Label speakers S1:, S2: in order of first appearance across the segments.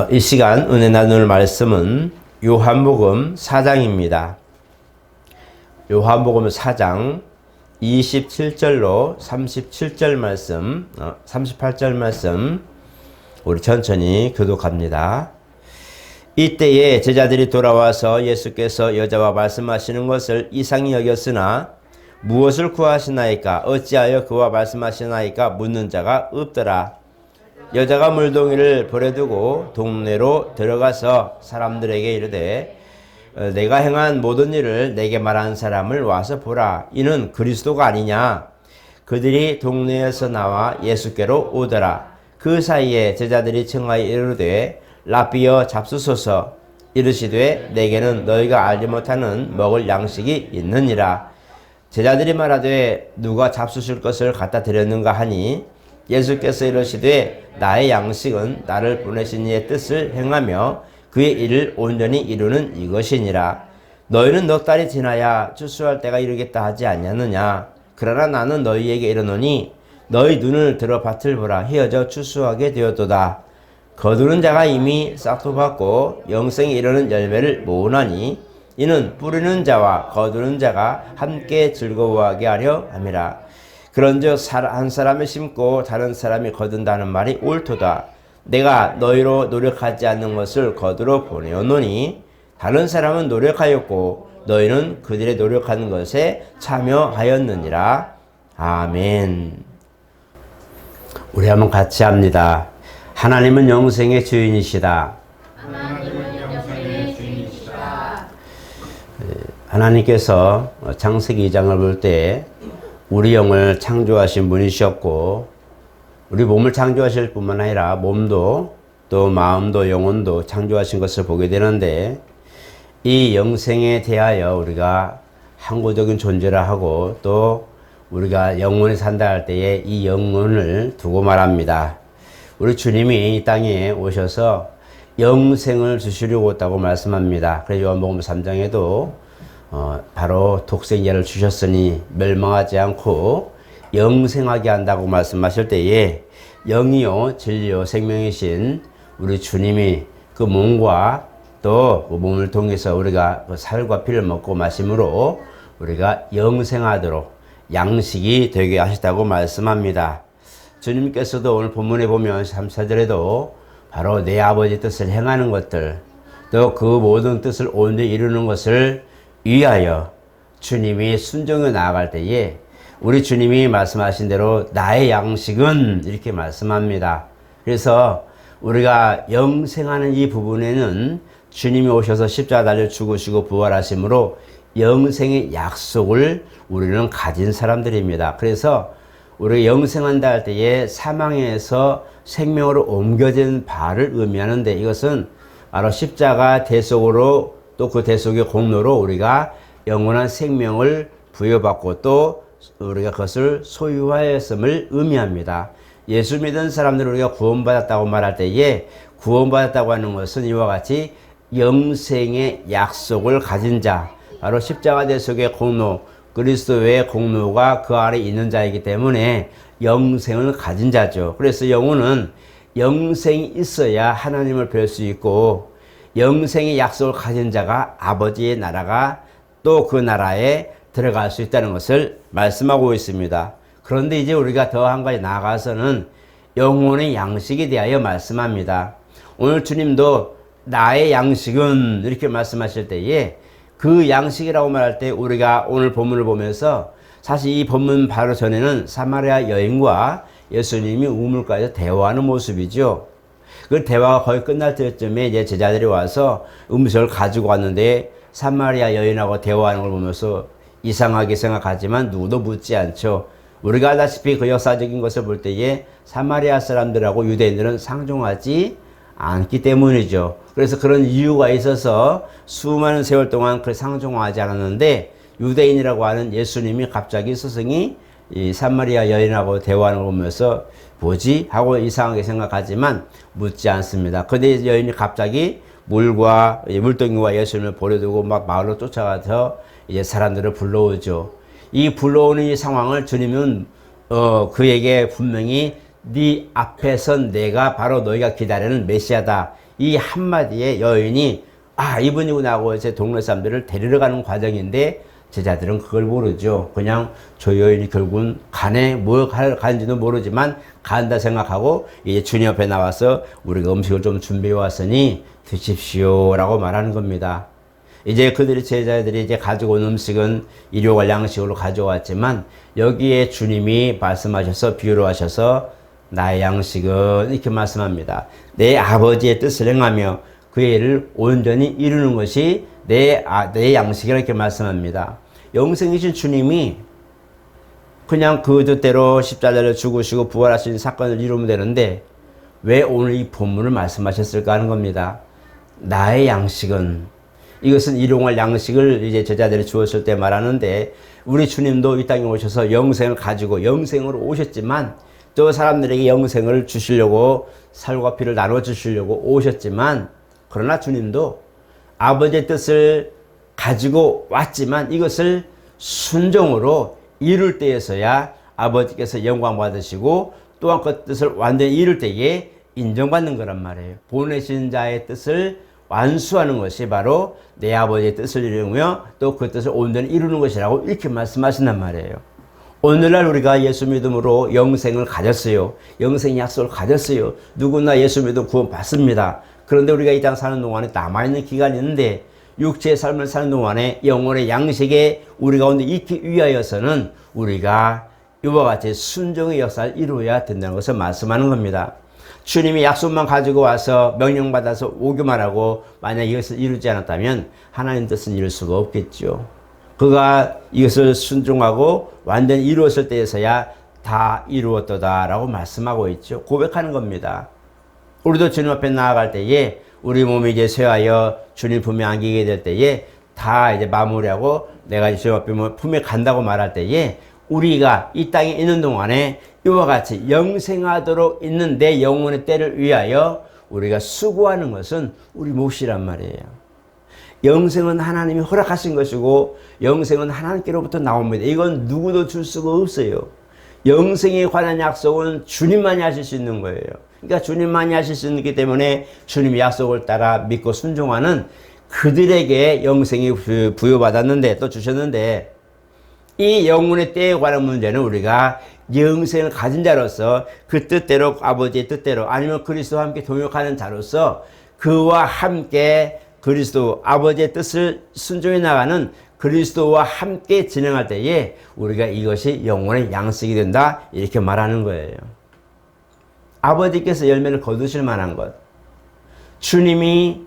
S1: 이 시간 은혜 나눌 말씀은 요한복음 4장입니다. 요한복음 4장 27절로 37절 말씀, 38절 말씀 우리 천천히 교독합니다. 이때에 제자들이 돌아와서 예수께서 여자와 말씀하시는 것을 이상히 여겼으나 무엇을 구하시나이까? 어찌하여 그와 말씀하시나이까? 묻는 자가 없더라. 여자가 물동이를 버려두고 동네로 들어가서 사람들에게 이르되 내가 행한 모든 일을 내게 말하는 사람을 와서 보라. 이는 그리스도가 아니냐? 그들이 동네에서 나와 예수께로 오더라. 그 사이에 제자들이 청하여 이르되 라비여 잡수소서. 이르시되 내게는 너희가 알지 못하는 먹을 양식이 있느니라. 제자들이 말하되 누가 잡수실 것을 갖다 드렸는가 하니 예수께서 이르시되 나의 양식은 나를 보내신 이의 뜻을 행하며 그의 일을 온전히 이루는 이것이니라. 너희는 넉 달이 지나야 추수할 때가 이르겠다 하지 않냐느냐? 그러나 나는 너희에게 이르노니 너희 눈을 들어 밭을 보라. 헤어져 추수하게 되었도다. 거두는 자가 이미 싹도 받고 영생에 이르는 열매를 모으나니 이는 뿌리는 자와 거두는 자가 함께 즐거워하게 하려 함이라. 그런즉 한 사람이 심고 다른 사람이 거둔다는 말이 옳도다. 내가 너희로 노력하지 않는 것을 거두러 보내었노니 다른 사람은 노력하였고 너희는 그들의 노력하는 것에 참여하였느니라. 아멘. 우리 한번 같이 합니다. 하나님은 영생의 주인이시다. 하나님께서 창세기 2장을 볼 때 우리 영을 창조하신 분이셨고 우리 몸을 창조하실 뿐만 아니라 몸도 또 마음도 영혼도 창조하신 것을 보게 되는데 이 영생에 대하여 우리가 항구적인 존재라 하고 또 우리가 영원히 산다 할 때에 이 영혼을 두고 말합니다. 우리 주님이 이 땅에 오셔서 영생을 주시려고 왔다고 말씀합니다. 그래서 요한복음 3장에도 바로 독생자를 주셨으니 멸망하지 않고 영생하게 한다고 말씀하실 때에 영이요 진리요 생명이신 우리 주님이 그 몸과 또 그 몸을 통해서 우리가 그 살과 피를 먹고 마심으로 우리가 영생하도록 양식이 되게 하셨다고 말씀합니다. 주님께서도 오늘 본문에 보면 3, 4절에도 바로 내 아버지 뜻을 행하는 것들 또 그 모든 뜻을 온전히 이루는 것을 위하여 주님이 순종해 나아갈 때에 우리 주님이 말씀하신 대로 나의 양식은 이렇게 말씀합니다. 그래서 우리가 영생하는 이 부분에는 주님이 오셔서 십자가 달려 죽으시고 부활하심으로 영생의 약속을 우리는 가진 사람들입니다. 그래서 우리가 영생한다 할 때에 사망에서 생명으로 옮겨진 바를 의미하는데 이것은 바로 십자가 대속으로 또 그 대속의 공로로 우리가 영원한 생명을 부여받고 또 우리가 그것을 소유하였음을 의미합니다. 예수 믿은 사람들을 우리가 구원받았다고 말할 때에 구원받았다고 하는 것은 이와 같이 영생의 약속을 가진 자, 바로 십자가 대속의 공로, 그리스도의 공로가 그 아래 있는 자이기 때문에 영생을 가진 자죠. 그래서 영혼은 영생이 있어야 하나님을 뵐 수 있고 영생의 약속을 가진 자가 아버지의 나라가 또 그 나라에 들어갈 수 있다는 것을 말씀하고 있습니다. 그런데 이제 우리가 더 한 가지 나아가서는 영혼의 양식에 대하여 말씀합니다. 오늘 주님도 나의 양식은 이렇게 말씀하실 때에 그 양식이라고 말할 때 우리가 오늘 본문을 보면서 사실 이 본문 바로 전에는 사마리아 여인과 예수님이 우물가에서 대화하는 모습이죠. 그 대화가 거의 끝날 때쯤에 이제 제자들이 와서 음식을 가지고 왔는데 사마리아 여인하고 대화하는 걸 보면서 이상하게 생각하지만 누구도 묻지 않죠. 우리가 알다시피 그 역사적인 것을 볼 때에 사마리아 사람들하고 유대인들은 상종하지 않기 때문이죠. 그래서 그런 이유가 있어서 수많은 세월 동안 그 상종하지 않았는데 유대인이라고 하는 예수님이 갑자기 스승이 이 사마리아 여인하고 대화하는 걸 보면서 뭐지? 하고 이상하게 생각하지만 묻지 않습니다. 그런데 여인이 갑자기 물과 물동이와 예수님을 버려두고 막 마을로 쫓아가서 이제 사람들을 불러오죠. 이 불러오는 이 상황을 주님은 그에게 분명히 네 앞에선 내가 바로 너희가 기다리는 메시아다 이 한마디에 여인이 이분이구나 하고 이제 동네 사람들을 데리러 가는 과정인데 제자들은 그걸 모르죠. 그냥 저 여인이 결국은 가네, 가는지도 모르지만 간다 생각하고 이제 주님 앞에 나와서 우리가 음식을 좀 준비해 왔으니 드십시오 라고 말하는 겁니다. 이제 그들이 제자들이 이제 가지고 온 음식은 일용할 양식으로 가져왔지만 여기에 주님이 말씀하셔서 비유로 하셔서 나의 양식은 이렇게 말씀합니다. 내 아버지의 뜻을 행하며 그의 일을 온전히 이루는 것이 내 양식이라 이렇게 말씀합니다. 영생이신 주님이 그냥 그 뜻대로 십자가를 죽으시고 부활하신 사건을 이루면 되는데 왜 오늘 이 본문을 말씀하셨을까 하는 겁니다. 나의 양식은, 이것은 일용할 양식을 이제 제자들이 주었을 때 말하는데 우리 주님도 이 땅에 오셔서 영생을 가지고 영생으로 오셨지만 또 사람들에게 영생을 주시려고 살과 피를 나눠 주시려고 오셨지만 그러나 주님도 아버지의 뜻을 가지고 왔지만 이것을 순종으로 이룰 때에서야 아버지께서 영광 받으시고 또한 그 뜻을 완전히 이룰 때에 인정받는 거란 말이에요. 보내신 자의 뜻을 완수하는 것이 바로 내 아버지의 뜻을 이루며 또 그 뜻을 온전히 이루는 것이라고 이렇게 말씀하신단 말이에요. 오늘날 우리가 예수 믿음으로 영생을 가졌어요. 영생 약속을 가졌어요. 누구나 예수 믿음 구원 받습니다. 그런데 우리가 이 땅 사는 동안에 남아있는 기간이 있는데 육체의 삶을 사는 동안에 영혼의 양식에 우리 가운데 있기 위하여서는 우리가 이와 같이 순종의 역사를 이루어야 된다는 것을 말씀하는 겁니다. 주님이 약속만 가지고 와서 명령받아서 오기만 하고 만약 이것을 이루지 않았다면 하나님 뜻은 이룰 수가 없겠죠. 그가 이것을 순종하고 완전히 이루었을 때에서야 다 이루었도다 라고 말씀하고 있죠. 고백하는 겁니다. 우리도 주님 앞에 나아갈 때에 우리 몸이 이제 쇠하여 주님 품에 안기게 될 때에 다 이제 마무리하고 내가 주님 앞에 품에 간다고 말할 때에 우리가 이 땅에 있는 동안에 이와 같이 영생하도록 있는 내 영혼의 때를 위하여 우리가 수고하는 것은 우리 몫이란 말이에요. 영생은 하나님이 허락하신 것이고 영생은 하나님께로부터 나옵니다. 이건 누구도 줄 수가 없어요. 영생에 관한 약속은 주님만이 하실 수 있는 거예요. 그러니까 주님만이 하실 수 있기 때문에 주님의 약속을 따라 믿고 순종하는 그들에게 영생이 부여받았는데 또 주셨는데 이 영혼의 때에 관한 문제는 우리가 영생을 가진 자로서 그 뜻대로 아버지의 뜻대로 아니면 그리스도와 함께 동역하는 자로서 그와 함께 그리스도 아버지의 뜻을 순종해 나가는 그리스도와 함께 진행할 때에 우리가 이것이 영혼의 양식이 된다 이렇게 말하는 거예요. 아버지께서 열매를 거두실 만한 것, 주님이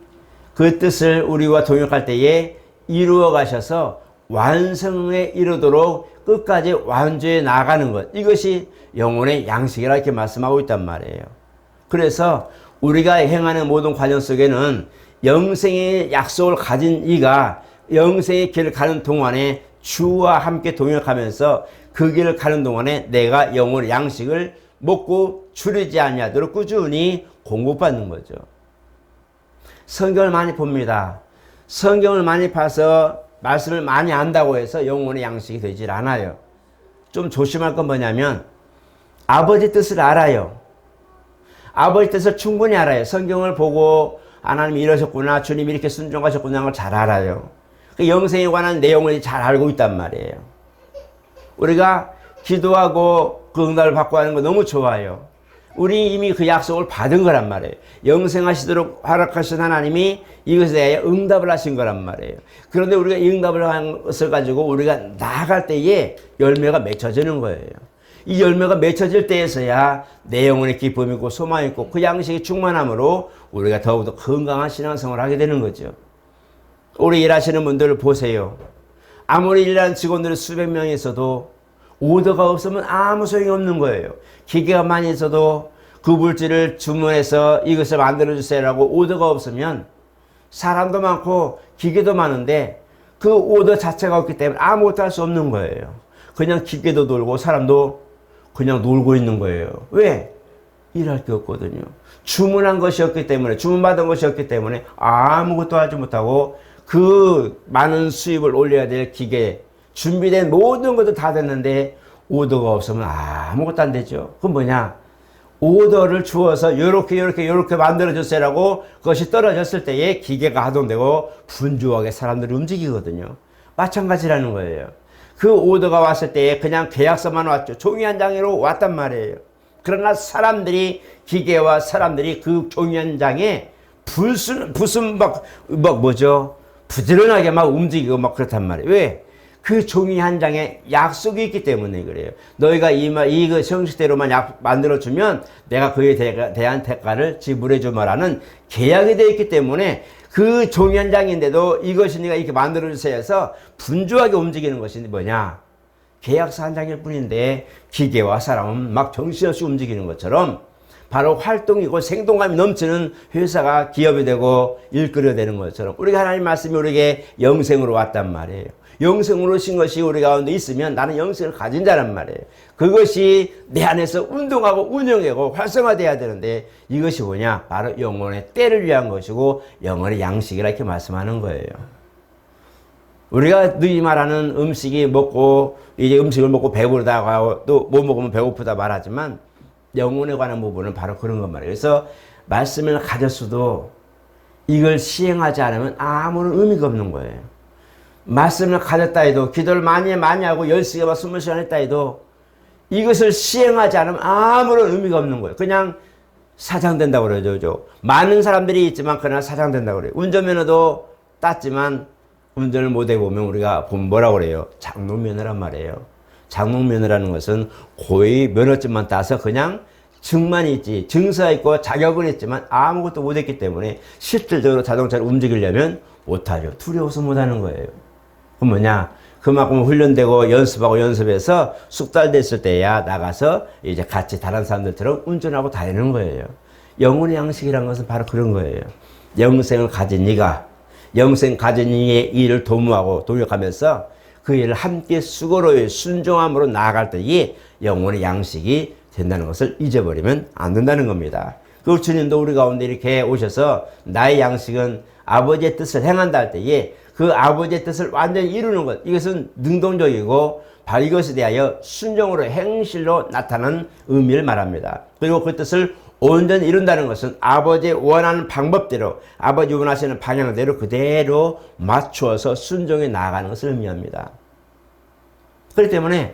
S1: 그 뜻을 우리와 동역할 때에 이루어 가셔서 완성에 이르도록 끝까지 완주해 나가는 것, 이것이 영혼의 양식이라 이렇게 말씀하고 있단 말이에요. 그래서 우리가 행하는 모든 과정 속에는 영생의 약속을 가진 이가 영생의 길을 가는 동안에 주와 함께 동역하면서 그 길을 가는 동안에 내가 영혼의 양식을 먹고 줄이지 아니하도록 꾸준히 공급받는 거죠. 성경을 많이 봅니다. 성경을 많이 봐서 말씀을 많이 안다고 해서 영혼의 양식이 되질 않아요. 좀 조심할 건 뭐냐면 아버지 뜻을 알아요. 아버지 뜻을 충분히 알아요. 성경을 보고 하나님이 이러셨구나, 주님이 이렇게 순종하셨구나 하는 걸 잘 알아요. 그 영생에 관한 내용을 잘 알고 있단 말이에요. 우리가 기도하고 그 응답을 받고 하는 거 너무 좋아요. 우리 이미 그 약속을 받은 거란 말이에요. 영생하시도록 허락하신 하나님이 이것에 대해 응답을 하신 거란 말이에요. 그런데 우리가 이 응답을 한 것을 가지고 우리가 나아갈 때에 열매가 맺혀지는 거예요. 이 열매가 맺혀질 때에서야 내 영혼의 기쁨이 있고 소망이 있고 그 양식이 충만함으로 우리가 더욱더 건강한 신앙생활을 하게 되는 거죠. 우리 일하시는 분들을 보세요. 아무리 일하는 직원들이 수백 명이 있어도 오더가 없으면 아무 소용이 없는 거예요. 기계가 많이 있어도 그 물질을 주문해서 이것을 만들어주세요라고 오더가 없으면 사람도 많고 기계도 많은데 그 오더 자체가 없기 때문에 아무것도 할 수 없는 거예요. 그냥 기계도 돌고 사람도 그냥 놀고 있는 거예요. 왜? 일할 게 없거든요. 주문한 것이었기 때문에, 주문받은 것이었기 때문에 아무것도 하지 못하고 그 많은 수입을 올려야 될 기계, 준비된 모든 것도 다 됐는데 오더가 없으면 아무것도 안 되죠. 그건 뭐냐? 오더를 주어서 요렇게 만들어주세요라고 그것이 떨어졌을 때에 기계가 가동되고 분주하게 사람들이 움직이거든요. 마찬가지라는 거예요. 그 오더가 왔을 때에 그냥 계약서만 왔죠. 종이 한 장으로 왔단 말이에요. 그러나 사람들이, 기계와 사람들이 그 종이 한 장에 부지런하게 막 움직이고 막 그렇단 말이에요. 왜? 그 종이 한 장에 약속이 있기 때문에 그래요. 너희가 이거 형식대로만 만들어주면 내가 그에 대한 대가를 지불해주마라는 계약이 되어 있기 때문에 그 종이 한 장인데도 이것이 네가 이렇게 만들어주세요 해서 분주하게 움직이는 것이 뭐냐? 계약서 한 장일 뿐인데 기계와 사람은 막 정신없이 움직이는 것처럼 바로 활동이고 생동감이 넘치는 회사가 기업이 되고 일거리가 되는 것처럼 우리가 하나님 말씀이 우리에게 영생으로 왔단 말이에요. 영생으로 오신 것이 우리 가운데 있으면 나는 영생을 가진 자란 말이에요. 그것이 내 안에서 운동하고 운영하고 활성화돼야 되는데 이것이 뭐냐? 바로 영혼의 때를 위한 것이고 영혼의 양식이라 이렇게 말씀하는 거예요. 우리가 너희 말하는 음식이 먹고 이제 음식을 먹고 배부르다고 하고 또 못 먹으면 배고프다 말하지만 영혼에 관한 부분은 바로 그런 것 말이에요. 그래서 말씀을 가졌어도 이걸 시행하지 않으면 아무런 의미가 없는 거예요. 말씀을 가졌다 해도 기도를 많이 하고 10시간, 20시간 했다 해도 이것을 시행하지 않으면 아무런 의미가 없는 거예요. 그냥 사장된다고 그러죠. 많은 사람들이 있지만 그러나 사장된다고 그래요. 운전면허도 땄지만 운전을 못해 보면 우리가 보면 뭐라고 그래요? 장롱면허란 말이에요. 장롱면허라는 것은 고의 면허증만 따서 그냥 증만 있지, 증서가 있고 자격은 있지만 아무것도 못했기 때문에 실질적으로 자동차를 움직이려면 못하죠. 두려워서 못하는 거예요. 그럼 뭐냐? 그만큼 훈련되고 연습해서 숙달됐을 때야 나가서 이제 같이 다른 사람들처럼 운전하고 다니는 거예요. 영혼의 양식이라는 것은 바로 그런 거예요. 영생을 가진 이가 영생 가진 이의 일을 도모하고 동역하면서 그 일을 함께 수고로 순종함으로 나아갈 때에 영혼의 양식이 된다는 것을 잊어버리면 안 된다는 겁니다. 그 주님도 우리 가운데 이렇게 오셔서 나의 양식은 아버지의 뜻을 행한다 할 때에 그 아버지의 뜻을 완전히 이루는 것, 이것은 능동적이고 바로 이것에 대하여 순종으로 행실로 나타나는 의미를 말합니다. 그리고 그 뜻을 온전히 이룬다는 것은 아버지의 원하는 방법대로 아버지 원하시는 방향대로 그대로 맞추어서 순종해 나아가는 것을 의미합니다. 그렇기 때문에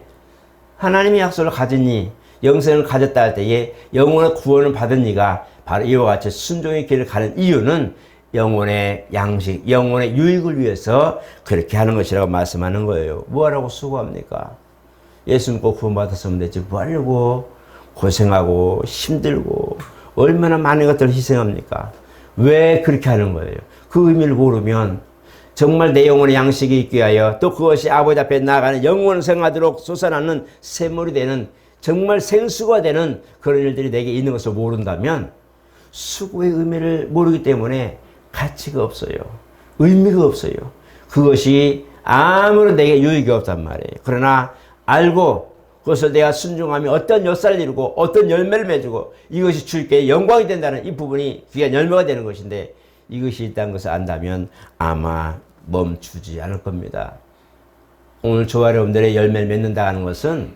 S1: 하나님의 약속을 가진 이 영생을 가졌다 할 때에 영혼의 구원을 받은 이가 바로 이와 같이 순종의 길을 가는 이유는 영혼의 양식, 영혼의 유익을 위해서 그렇게 하는 것이라고 말씀하는 거예요. 뭐하라고 수고합니까? 예수 믿고 구원받았으면 되지 뭐 하려고 고생하고 힘들고 얼마나 많은 것들을 희생합니까? 왜 그렇게 하는 거예요? 그 의미를 모르면 정말 내 영혼의 양식이 있기 위하여 또 그것이 아버지 앞에 나아가는 영원을 생하도록 솟아나는 샘물이 되는 정말 생수가 되는 그런 일들이 내게 있는 것을 모른다면 수고의 의미를 모르기 때문에 가치가 없어요. 의미가 없어요. 그것이 아무런 내게 유익이 없단 말이에요. 그러나 알고 그것을 내가 순종하며 어떤 역사를 이루고 어떤 열매를 맺고 이것이 주님께 영광이 된다는 이 부분이 귀한 열매가 되는 것인데 이것이 있다는 것을 안다면 아마 멈추지 않을 겁니다. 오늘 저와 여러분들의 열매를 맺는다 하는 것은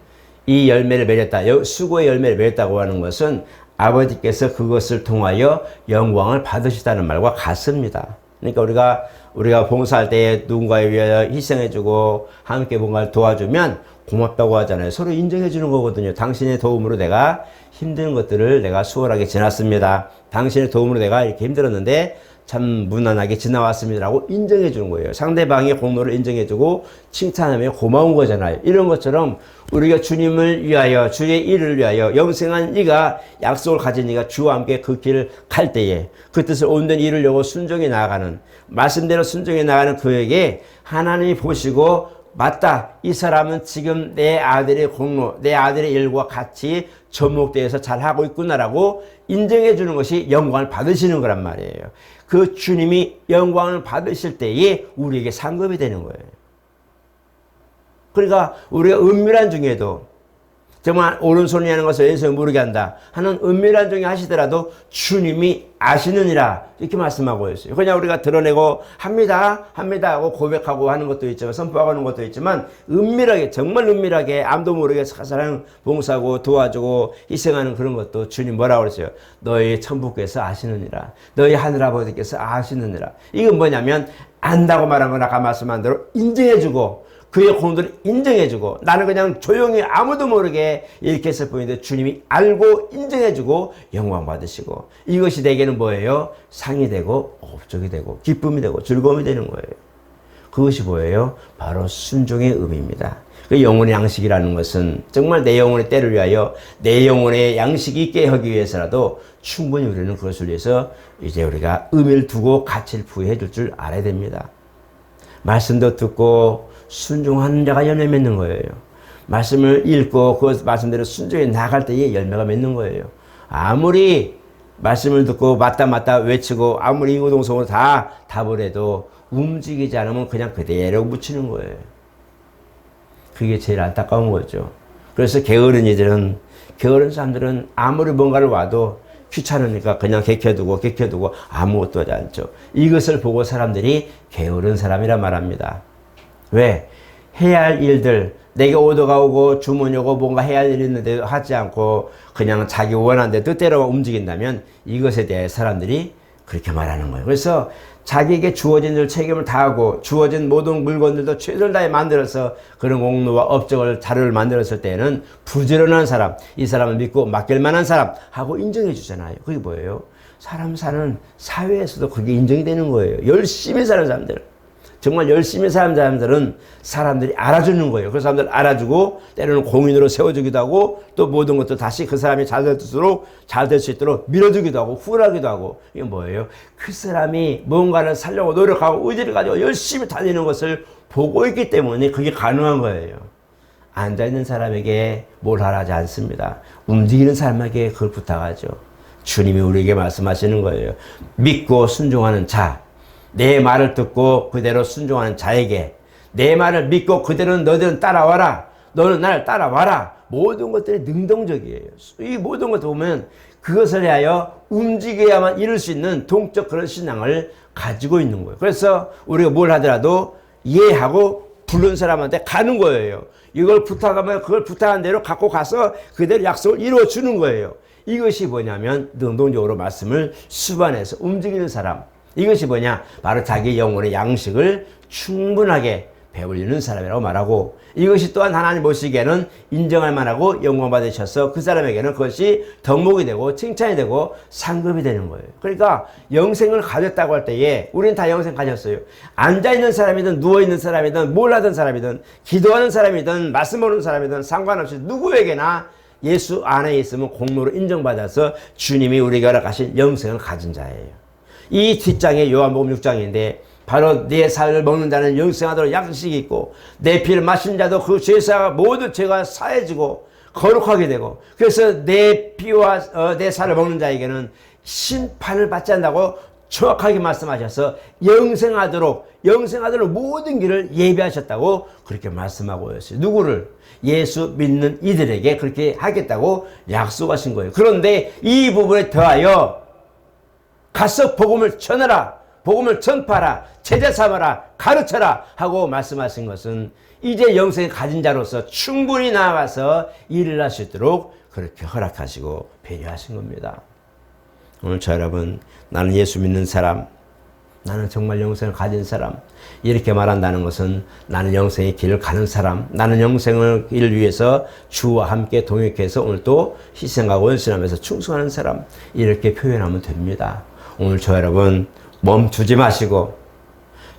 S1: 이 열매를 맺었다, 수고의 열매를 맺었다고 하는 것은 아버지께서 그것을 통하여 영광을 받으시다는 말과 같습니다. 그러니까 우리가 봉사할 때 누군가에 위하여 희생해주고 함께 뭔가를 도와주면 고맙다고 하잖아요. 서로 인정해 주는 거거든요. 당신의 도움으로 내가 힘든 것들을 내가 수월하게 지났습니다. 당신의 도움으로 내가 이렇게 힘들었는데 참 무난하게 지나왔습니다라고 인정해 주는 거예요. 상대방의 공로를 인정해 주고 칭찬하면 고마운 거잖아요. 이런 것처럼 우리가 주님을 위하여 주의 일을 위하여 영생한 이가 약속을 가진 이가 주와 함께 그 길을 갈 때에 그 뜻을 온전히 이루려고 순종해 나아가는 말씀대로 순종해 나가는 그에게 하나님이 보시고 맞다. 이 사람은 지금 내 아들의 공로, 내 아들의 일과 같이 접목되어서 잘하고 있구나라고 인정해 주는 것이 영광을 받으시는 거란 말이에요. 그 주님이 영광을 받으실 때에 우리에게 상급이 되는 거예요. 그러니까 우리가 은밀한 중에도 정말 오른손이 하는 것을 왼손이 모르게 한다 하는 은밀한 중에 하시더라도 주님이 아시느니라 이렇게 말씀하고 있어요. 그냥 우리가 드러내고 합니다 하고 고백하고 하는 것도 있지만 선포하고 하는 것도 있지만 은밀하게 정말 은밀하게 아무도 모르게 사랑 봉사하고 도와주고 희생하는 그런 것도 주님 뭐라고 그랬어요? 너희 천부께서 아시느니라. 너희 하늘아버지께서 아시느니라. 이건 뭐냐면 안다고 말한 건 아까 말씀한 대로 인정해주고 그의 공들을 인정해주고 나는 그냥 조용히 아무도 모르게 이렇게 했을 뿐인데 주님이 알고 인정해주고 영광 받으시고 이것이 내게는 뭐예요? 상이 되고 업적이 되고 기쁨이 되고 즐거움이 되는 거예요. 그것이 뭐예요? 바로 순종의 의미입니다. 그 영혼의 양식이라는 것은 정말 내 영혼의 때를 위하여 내 영혼의 양식이 있게 하기 위해서라도 충분히 우리는 그것을 위해서 이제 우리가 의미를 두고 가치를 부여해 줄 줄 알아야 됩니다. 말씀도 듣고 순종하는 자가 열매 맺는 거예요. 말씀을 읽고 그 말씀대로 순종해 나갈 때에 열매가 맺는 거예요. 아무리 말씀을 듣고 맞다 외치고 아무리 이구동성으로 다 답을 해도 움직이지 않으면 그냥 그대로 묻히는 거예요. 그게 제일 안타까운 거죠. 그래서 게으른 사람들은 아무리 뭔가를 와도 귀찮으니까 그냥 개켜두고 아무것도 하지 않죠. 이것을 보고 사람들이 게으른 사람이라 말합니다. 왜? 해야 할 일들, 내게 오더가 오고 주문이 오고 뭔가 해야 할 일이 있는데 하지 않고 그냥 자기 원하는 데 뜻대로 움직인다면 이것에 대해 사람들이 그렇게 말하는 거예요. 그래서 자기에게 주어진 일 책임을 다하고 주어진 모든 물건들도 최선을 다해 만들어서 그런 공로와 업적을 자료를 만들었을 때는 부지런한 사람, 이 사람을 믿고 맡길 만한 사람 하고 인정해 주잖아요. 그게 뭐예요? 사람 사는 사회에서도 그게 인정이 되는 거예요. 열심히 사는 사람들. 정말 열심히 사는 사람들은 사람들이 알아주는 거예요. 그 사람들 알아주고 때로는 공인으로 세워주기도 하고 또 모든 것도 다시 그 사람이 잘 될 수 있도록 밀어주기도 하고 후원하기도 하고 이게 뭐예요? 그 사람이 뭔가를 살려고 노력하고 의지를 가지고 열심히 달리는 것을 보고 있기 때문에 그게 가능한 거예요. 앉아있는 사람에게 뭘 하라지 않습니다. 움직이는 사람에게 그걸 부탁하죠. 주님이 우리에게 말씀하시는 거예요. 믿고 순종하는 자. 내 말을 듣고 그대로 순종하는 자에게 내 말을 믿고 그대로 너희들은 따라와라. 너는 나를 따라와라. 모든 것들이 능동적이에요. 이 모든 것을 보면 그것을 위하여 움직여야만 이룰 수 있는 동적 그런 신앙을 가지고 있는 거예요. 그래서 우리가 뭘 하더라도 이해하고 부른 사람한테 가는 거예요. 이걸 부탁하면 그걸 부탁한 대로 갖고 가서 그대로 약속을 이루어 주는 거예요. 이것이 뭐냐면 능동적으로 말씀을 수반해서 움직이는 사람. 이것이 뭐냐? 바로 자기 영혼의 양식을 충분하게 배불리는 사람이라고 말하고 이것이 또한 하나님 보시기에는 인정할 만하고 영광 받으셔서 그 사람에게는 그것이 덕목이 되고 칭찬이 되고 상급이 되는 거예요. 그러니까 영생을 가졌다고 할 때에 우리는 다 영생 가졌어요. 앉아있는 사람이든 누워있는 사람이든 뭘 하든 사람이든 기도하는 사람이든 말씀 보는 사람이든 상관없이 누구에게나 예수 안에 있으면 공로로 인정받아서 주님이 우리에게 허락하신 영생을 가진 자예요. 이 뒷장에 요한복음 6장인데 바로 내 살을 먹는 자는 영생하도록 양식이 있고 내 피를 마신 자도 그 죄사가 모든 죄가 사해지고 거룩하게 되고 그래서 내 피와 내 살을 먹는 자에게는 심판을 받지 않는다고 정확하게 말씀하셔서 영생하도록 모든 길을 예비하셨다고 그렇게 말씀하고 있어요. 누구를? 예수 믿는 이들에게 그렇게 하겠다고 약속하신 거예요. 그런데 이 부분에 더하여 가서 복음을 전하라, 복음을 전파하라, 제자 삼아라, 가르쳐라 하고 말씀하신 것은 이제 영생을 가진 자로서 충분히 나아가서 일을 할 수 있도록 그렇게 허락하시고 배려하신 겁니다. 오늘 저 여러분, 나는 예수 믿는 사람, 나는 정말 영생을 가진 사람, 이렇게 말한다는 것은 나는 영생의 길을 가는 사람, 나는 영생을 길을 위해서 주와 함께 동역해서 오늘 또 희생하고 헌신하면서 충성하는 사람, 이렇게 표현하면 됩니다. 오늘 저 여러분 멈추지 마시고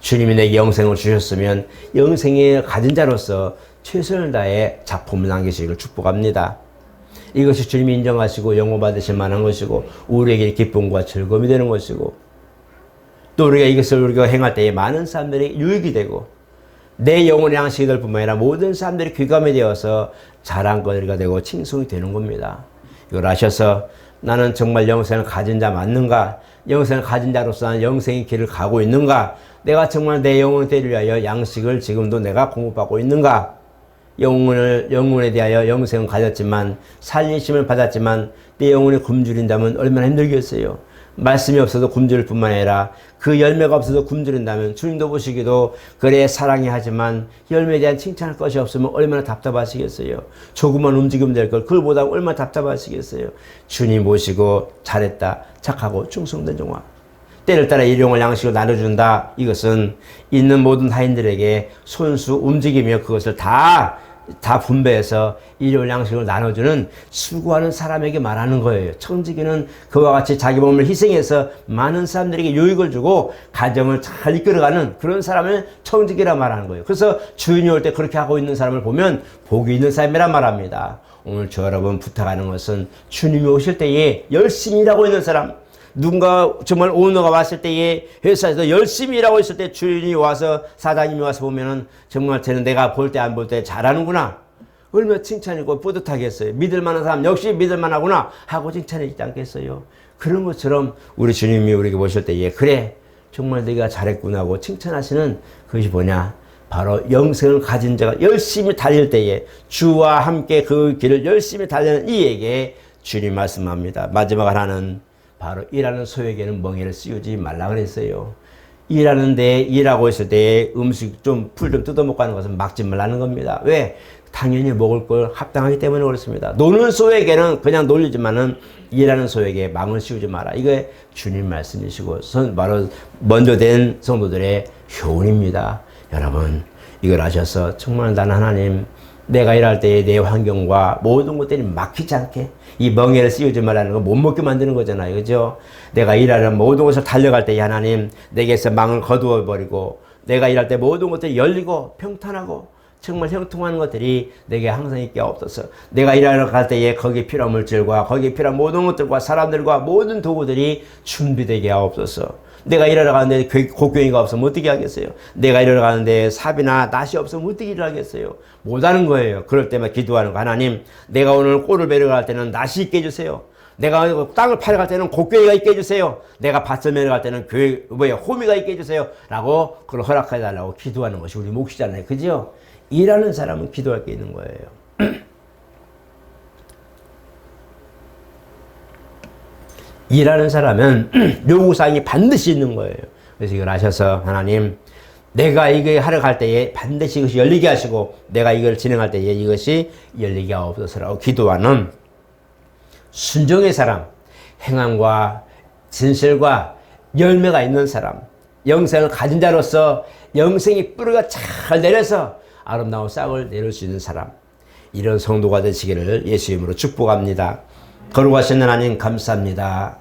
S1: 주님이 내게 영생을 주셨으면 영생의 가진 자로서 최선을 다해 작품을 남기시기를 축복합니다. 이것이 주님이 인정하시고 영광 받으실 만한 것이고 우리에게 기쁨과 즐거움이 되는 것이고 또 우리가 이것을 우리가 행할 때에 많은 사람들이 유익이 되고 내 영혼의 양식이 될 뿐만 아니라 모든 사람들이 귀감이 되어서 자랑거리가 되고 칭송이 되는 겁니다. 이걸 아셔서 나는 정말 영생을 가진 자 맞는가? 영생을 가진 자로서 나는 영생의 길을 가고 있는가? 내가 정말 내 영혼의 때를 위하여 양식을 지금도 내가 공급받고 있는가?
S2: 영혼에 대하여 영생을 가졌지만 살리심을 받았지만 내 영혼이 굶주린다면 얼마나 힘들겠어요. 말씀이 없어도 굶주릴 뿐만 아니라 그 열매가 없어도 굶주린다면 주님도 보시기도 그래 사랑이 하지만 열매에 대한 칭찬할 것이 없으면 얼마나 답답하시겠어요. 조금만 움직이면 될 걸 그걸보다 얼마나 답답하시겠어요. 주님 보시고 잘했다 착하고 충성된 종아 때를 따라 일용할 양식을 나눠준다. 이것은 있는 모든 하인들에게 손수 움직이며 그것을 다 분배해서 일용할 양식을 나눠주는 수고하는 사람에게 말하는 거예요. 청지기는 그와 같이 자기 몸을 희생해서 많은 사람들에게 유익을 주고 가정을 잘 이끌어가는 그런 사람을 청지기라 말하는 거예요. 그래서 주인이 올 때 그렇게 하고 있는 사람을 보면 복이 있는 사람이라 말합니다. 오늘 저 여러분 부탁하는 것은 주님이 오실 때에 열심히 일하고 있는 사람, 누군가 정말 오너가 왔을 때에 회사에서 열심히 일하고 있을 때 주인이 와서 사장님이 와서 보면은 정말 쟤는 내가 볼 때 안 볼 때 잘하는구나. 얼마나 칭찬이고 뿌듯하겠어요. 믿을 만한 사람 역시 믿을 만하구나 하고 칭찬해지지 않겠어요. 그런 것처럼 우리 주님이 우리에게 보실 때에 그래 정말 내가 잘했구나 하고 칭찬하시는 그것이 뭐냐. 바로 영생을 가진 자가 열심히 달릴 때에 주와 함께 그 길을 열심히 달리는 이에게 주님 말씀합니다. 마지막 하나는 바로 일하는 소에게는 멍에를 씌우지 말라 그랬어요. 일하는데 일하고 있을 때 음식 좀 풀 좀 뜯어먹고 하는 것은 막지 말라는 겁니다. 왜? 당연히 먹을 걸 합당하기 때문에 그렇습니다. 노는 소에게는 그냥 놀리지만은 일하는 소에게 망을 씌우지 마라. 이게 주님 말씀이시고 바로 먼저 된 성도들의 교훈입니다. 여러분 이걸 아셔서 정말 나는 하나님 내가 일할 때의 내 환경과 모든 것들이 막히지 않게 이 멍에를 씌우지 말라는 건 못 먹게 만드는 거잖아요. 그죠? 내가 일하는 모든 것을 달려갈 때에 하나님 내게서 망을 거두어 버리고 내가 일할 때 모든 것들이 열리고 평탄하고 정말 형통하는 것들이 내게 항상 있게 없어서 내가 일하러 갈 때에 거기에 필요한 물질과 거기에 필요한 모든 것들과 사람들과 모든 도구들이 준비되게 하옵소서. 내가 일하러 가는데 곡괭이가 없으면 어떻게 하겠어요? 내가 일하러 가는데 삽이나 낫이 없으면 어떻게 일을 하겠어요? 못하는 거예요. 그럴 때만 기도하는 거. 하나님 내가 오늘 꼴을 베러 갈 때는 낫이 있게 해주세요. 내가 땅을 파러 갈 때는 곡괭이가 있게 해주세요. 내가 밭을 매러 갈 때는 호미가 있게 해주세요. 라고 그걸 허락해달라고 기도하는 것이 우리 몫이잖아요. 그죠? 일하는 사람은 기도할 게 있는 거예요. 일하는 사람은 요구사항이 반드시 있는 거예요. 그래서 이걸 아셔서 하나님 내가 이거 하러 갈 때에 반드시 이것이 열리게 하시고 내가 이걸 진행할 때에 이것이 열리게 하옵소서라고 기도하는 순종의 사람, 행함과 진실과 열매가 있는 사람, 영생을 가진 자로서 영생이 뿌리가 잘 내려서 아름다운 싹을 내릴 수 있는 사람, 이런 성도가 되시기를 예수 이름으로 축복합니다. 거룩하신 하나님 감사합니다.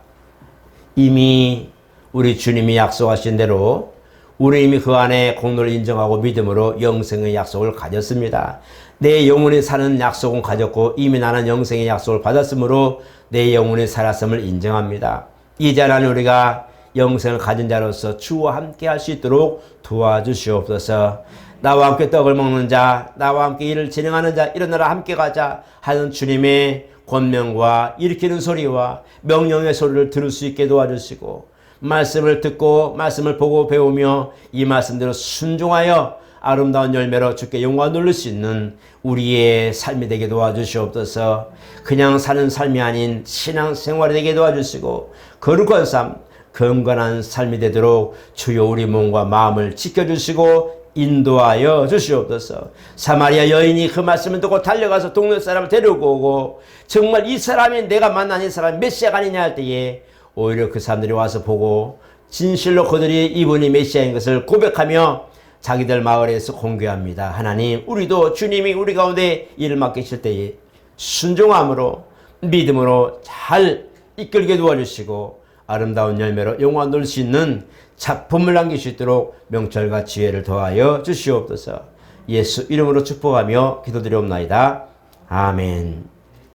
S2: 이미 우리 주님이 약속하신 대로 우리 이미 그 안에 공로를 인정하고 믿음으로 영생의 약속을 가졌습니다. 내 영혼이 사는 약속은 가졌고 이미 나는 영생의 약속을 받았으므로 내 영혼이 살았음을 인정합니다. 이제 하나님 우리가 영생을 가진 자로서 주와 함께 할 수 있도록 도와주시옵소서. 나와 함께 떡을 먹는 자, 나와 함께 일을 진행하는 자, 일어나라 함께 가자 하는 주님의 권명과 일으키는 소리와 명령의 소리를 들을 수 있게 도와주시고 말씀을 듣고 말씀을 보고 배우며 이 말씀대로 순종하여 아름다운 열매로 주께 영광 돌릴 수 있는 우리의 삶이 되게 도와주시옵소서. 그냥 사는 삶이 아닌 신앙생활이 되게 도와주시고 거룩한 삶, 건강한 삶이 되도록 주여 우리 몸과 마음을 지켜주시고 인도하여 주시옵소서. 사마리아 여인이 그 말씀을 듣고 달려가서 동네 사람을 데리고 오고 정말 이 사람이 내가 만난 이 사람이 메시아가 아니냐 할 때에 오히려 그 사람들이 와서 보고 진실로 그들이 이분이 메시아인 것을 고백하며 자기들 마을에서 공개합니다. 하나님 우리도 주님이 우리 가운데 일을 맡기실 때에 순종함으로 믿음으로 잘 이끌게 도와주시고 아름다운 열매로 영광 돌릴 수 있는 작품을 남길 수 있도록 명철과 지혜를 더하여 주시옵소서. 예수 이름으로 축복하며 기도드리옵나이다. 아멘.